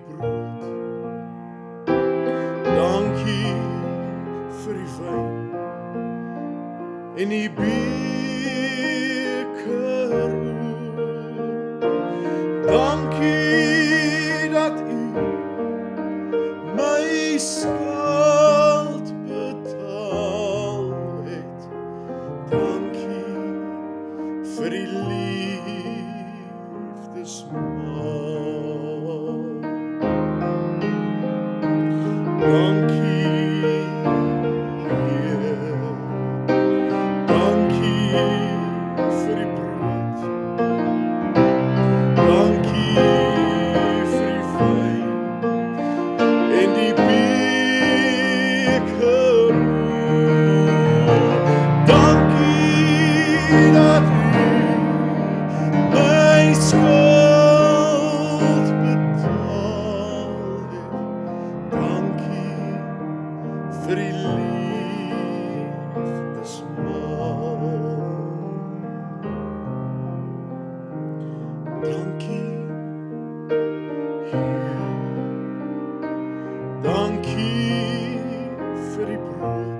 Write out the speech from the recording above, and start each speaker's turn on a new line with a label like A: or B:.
A: brood. Dankie vir die wyn en die beker ook. Dankie dat u my skuld betaal het. Dankie vir die liefdesmaal. Dankie, Heer. Dankie vir die brood. Dankie vir die wyn en die beker ook. Dankie dat u my skuld betaal het. Dankie vir die liefdesmaal. Dankie, Heer. Dankie vir die brood.